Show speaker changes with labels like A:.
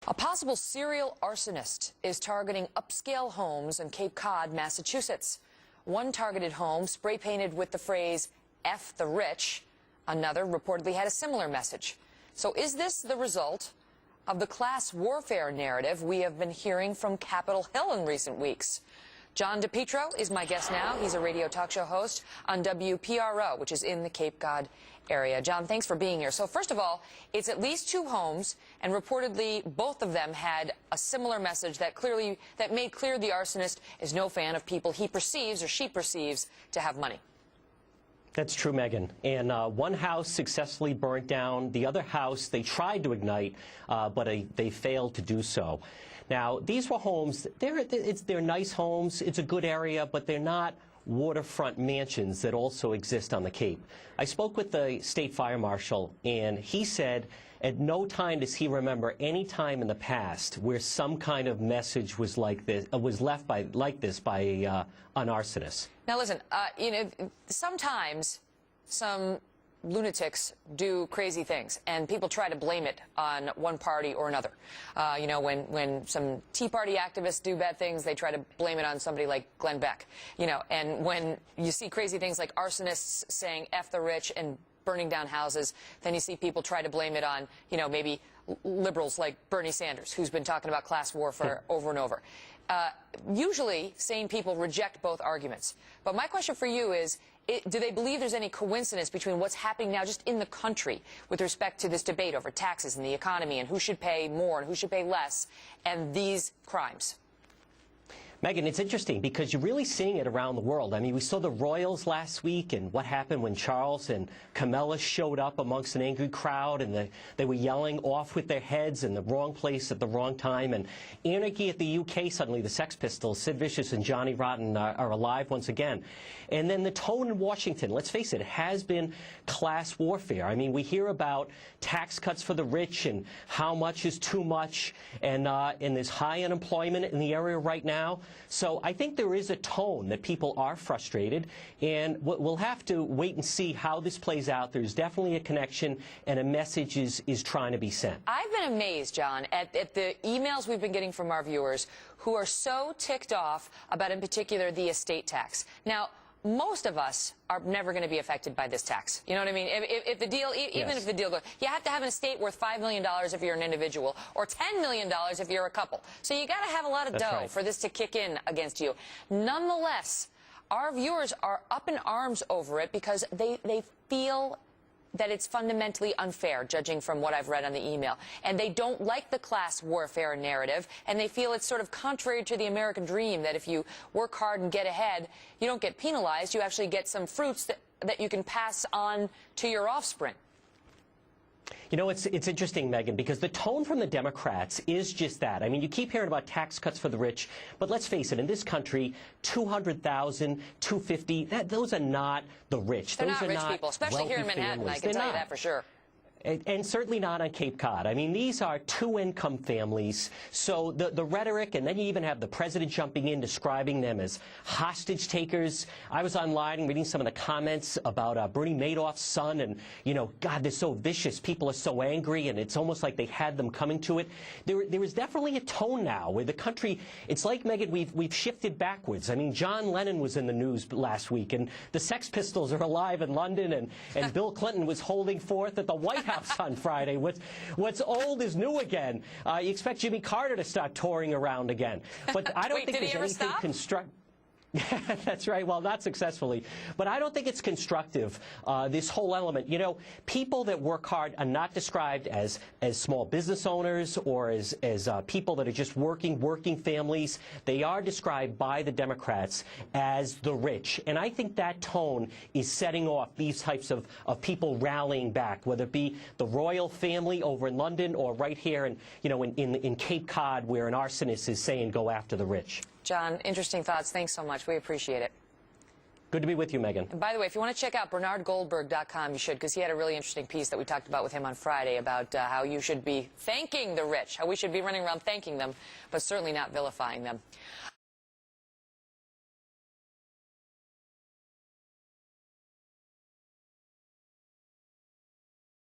A: A possible serial arsonist is targeting upscale homes in Cape Cod, Massachusetts. One targeted home spray-painted with the phrase, "F the rich." Another reportedly had a similar message. So is this the result of the class warfare narrative we have been hearing from Capitol Hill in recent weeks? John DePietro is my guest now. He's a radio talk show host on WPRO, which is in the Cape Cod area. John, thanks for being here. So first of all, it's at least two homes, and reportedly both of them had a similar message that made clear the arsonist is no fan of people he perceives or she perceives to have money.
B: That's true, Megan. And one house successfully burnt down. The other house they tried to ignite, but they failed to do so. Now, these were homes. They're nice homes. It's a good area, but they're not waterfront mansions that also exist on the Cape. I spoke with the state fire marshal, and he said at no time does he remember any time in the past where some kind of message was like this, left by an arsonist.
A: Now, listen, sometimes some lunatics do crazy things, and people try to blame it on one party or another. When some Tea Party activists do bad things, they try to blame it on somebody like Glenn Beck. And when you see crazy things like arsonists saying "F the rich" and burning down houses, then you see people try to blame it on, maybe liberals like Bernie Sanders, who's been talking about class warfare over and over. Usually, sane people reject both arguments. But my question for you is, do they believe there's any coincidence between what's happening now just in the country with respect to this debate over taxes and the economy and who should pay more and who should pay less and these crimes?
B: Megan, it's interesting because you're really seeing it around the world. I mean, we saw the royals last week and what happened when Charles and Camilla showed up amongst an angry crowd, and they were yelling off with their heads in the wrong place at the wrong time. And anarchy at the UK, suddenly the Sex Pistols, Sid Vicious and Johnny Rotten are alive once again. And then the tone in Washington, let's face it, has been class warfare. I mean, we hear about tax cuts for the rich and how much is too much, and there's high unemployment in the area right now. So I think there is a tone that people are frustrated, and we'll have to wait and see how this plays out. There's definitely a connection, and a message is trying to be sent.
A: I've been amazed, John, at the emails we've been getting from our viewers who are so ticked off about, in particular, the estate tax. Now, most of us are never going to be affected by this tax. You know what I mean? If the deal, even if the deal goes, you have to have an estate worth $5 million if you're an individual, or $10 million if you're a couple. So you got to have a lot of dough for this to kick in against you. Nonetheless, our viewers are up in arms over it because they feel that it's fundamentally unfair, judging from what I've read on the email. And they don't like the class warfare narrative, and they feel it's sort of contrary to the American dream, that if you work hard and get ahead, you don't get penalized, you actually get some fruits that you can pass on to your offspring.
B: You know, it's interesting, Megan, because the tone from the Democrats is just that. I mean, you keep hearing about tax cuts for the rich, but let's face it, in this country, 200,000, 250, those are not the rich.
A: They're not rich people, especially here in Manhattan, I can tell you that for sure.
B: And certainly not on Cape Cod. I mean, these are two-income families. So the rhetoric, and then you even have the president jumping in, describing them as hostage takers. I was online reading some of the comments about Bernie Madoff's son, and, God, they're so vicious. People are so angry, and it's almost like they had them coming to it. There is definitely a tone now where the country, it's like, Megan, we've shifted backwards. I mean, John Lennon was in the news last week, and the Sex Pistols are alive in London, and Bill Clinton was holding forth at the White House on Friday. What's old is new again. You expect Jimmy Carter to start touring around again. But I don't think there's anything constructive. That's right. Well, not successfully. But I don't think it's constructive, this whole element. People that work hard are not described as small business owners or as people that are just working families. They are described by the Democrats as the rich. And I think that tone is setting off these types of people rallying back, whether it be the royal family over in London or right here in Cape Cod, where an arsonist is saying go after the rich.
A: John, interesting thoughts. Thanks so much. We appreciate it.
B: Good to be with you, Megan.
A: And by the way, if you want to check out BernardGoldberg.com, you should, because he had a really interesting piece that we talked about with him on Friday about how you should be thanking the rich, how we should be running around thanking them, but certainly not vilifying them.